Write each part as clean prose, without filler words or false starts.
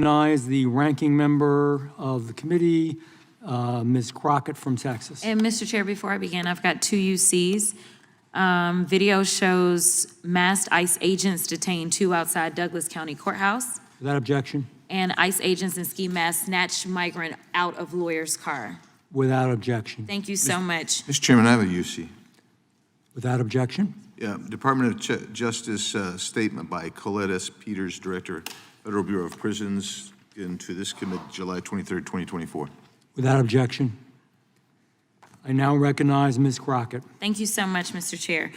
Recognize the ranking member of the committee, Ms. Crockett from Texas. And Mr. Chair, before I begin, I've got 2 UCs. Video shows masked ICE agents detain 2 outside Douglas County Courthouse. Without objection. And ICE agents in ski masks snatch migrant out of lawyer's car. Without objection. Thank you so much. Mr. Chairman, I have a UC. Without objection. Yeah, Department of Justice statement by Colette S. Peters, Director, Federal Bureau of Prisons, into this committee, July 23rd, 2024. Without objection. I now recognize Ms. Crockett. Thank you so much, Mr. Chair.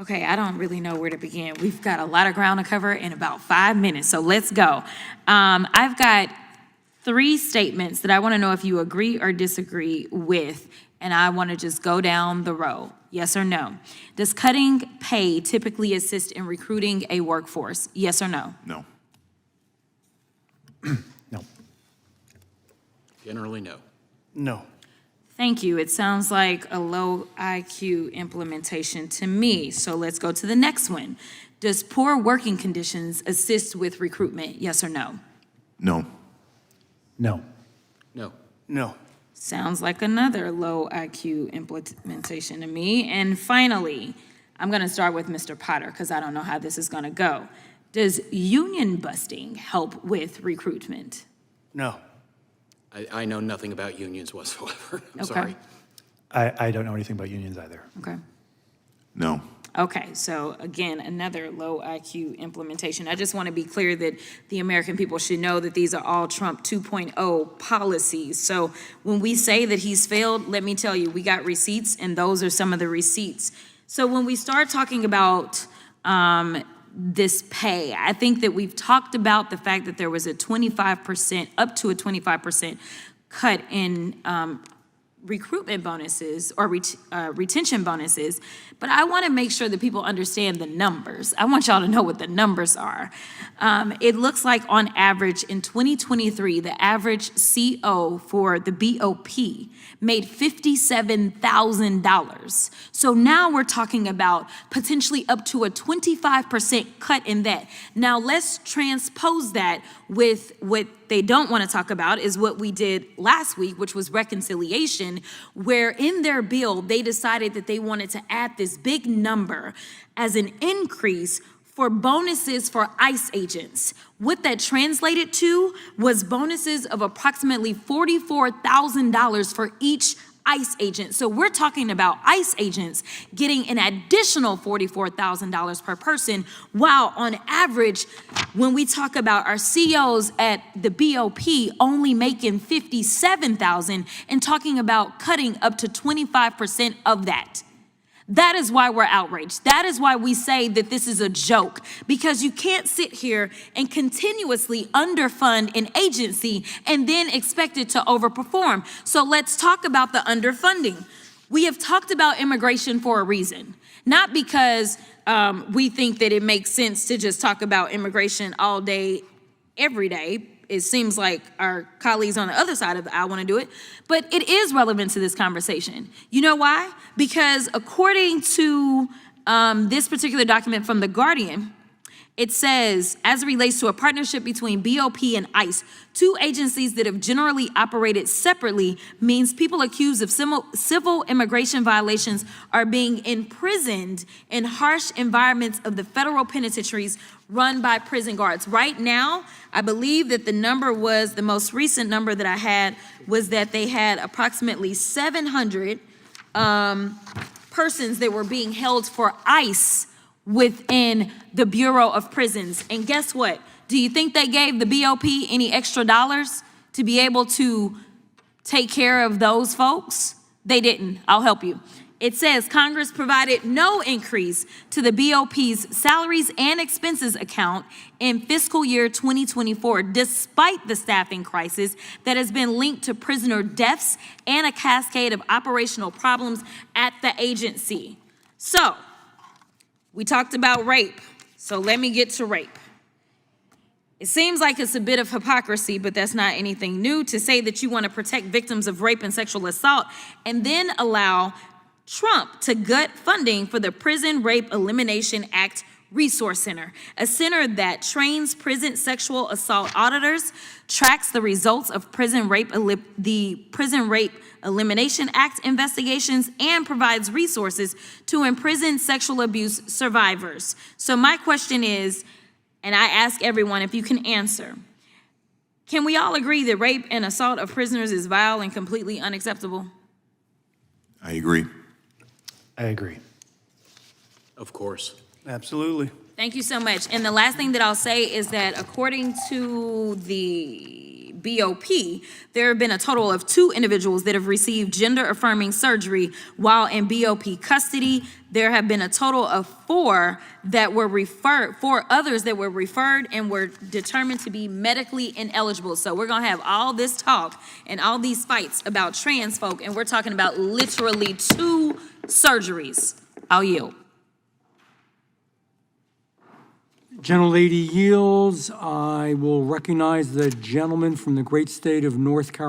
Okay, I don't really know where to begin. We've got a lot of ground to cover in about 5 minutes, so let's go. I've got 3 statements that I want to know if you agree or disagree with, and I want to just go down the row. Yes or no? Does cutting pay typically assist in recruiting a workforce? Yes or no? No. No. Generally, no. No. Thank you. It sounds like a low IQ implementation to me. So let's go to the next one. Does poor working conditions assist with recruitment? Yes or no? No. No. No. No. Sounds like another low IQ implementation to me. And finally, I'm going to start with Mr. Potter because I don't know how this is going to go. Does union busting help with recruitment? No. I know nothing about unions whatsoever. I'm Okay. sorry. I don't know anything about unions either. Okay. No. Okay, so again, another low IQ implementation. I just want to be clear that the American people should know that these are all Trump 2.0 policies. So when we say that he's failed, let me tell you, we got receipts, and those are some of the receipts. So when we start talking about this pay, I think that we've talked about the fact that there was a 25%, up to a 25% cut in recruitment bonuses or retention bonuses, but I want to make sure that people understand the numbers. I want y'all to know what the numbers are. It looks like on average in 2023, the average CO for the BOP made $57,000. So now we're talking about potentially up to a 25% cut in that. Now let's transpose that with what they don't want to talk about is what we did last week, which was reconciliation, where in their bill, they decided that they wanted to add this big number as an increase for bonuses for ICE agents. What that translated to was bonuses of approximately $44,000 for each ICE agent. So we're talking about ICE agents getting an additional $44,000 per person, while on average, when we talk about our COs at the BOP only making $57,000 and talking about cutting up to 25% of that. That is why we're outraged. That is why we say that this is a joke, because you can't sit here and continuously underfund an agency and then expect it to overperform. So let's talk about the underfunding. We have talked about immigration for a reason, not because we think that it makes sense to just talk about immigration all day, every day. It seems like our colleagues on the other side of the aisle want to do it, but it is relevant to this conversation. You know why? Because according to this particular document from The Guardian, it says, as it relates to a partnership between BOP and ICE, 2 agencies that have generally operated separately means people accused of civil immigration violations are being imprisoned in harsh environments of the federal penitentiaries run by prison guards. Right now, I believe that the number was, the most recent number that I had was that they had approximately 700 persons that were being held for ICE within the Bureau of Prisons. And guess what? Do you think they gave the BOP any extra dollars to be able to take care of those folks? They didn't. I'll help you. It says Congress provided no increase to the BOP's salaries and expenses account in fiscal year 2024, despite the staffing crisis that has been linked to prisoner deaths and a cascade of operational problems at the agency. So, we talked about rape, so let me get to rape. It seems like it's a bit of hypocrisy, but that's not anything new, to say that you want to protect victims of rape and sexual assault and then allow Trump to gut funding for the Prison Rape Elimination Act Resource Center, a center that trains prison sexual assault auditors, tracks the results of the Prison Rape Elimination Act investigations, and provides resources to imprisoned sexual abuse survivors. So my question is, and I ask everyone if you can answer, can we all agree that rape and assault of prisoners is vile and completely unacceptable? I agree. I agree. Of course. Absolutely. Thank you so much. And the last thing that I'll say is that according to the BOP, there have been a total of 2 individuals that have received gender-affirming surgery while in BOP custody. There have been a total of 4 that were referred, 4 others that were referred and were determined to be medically ineligible. So we're gonna have all this talk and all these fights about trans folk, and we're talking about literally 2 surgeries. I'll yield. Gentlelady yields. I will recognize the gentleman from the great state of North Carolina.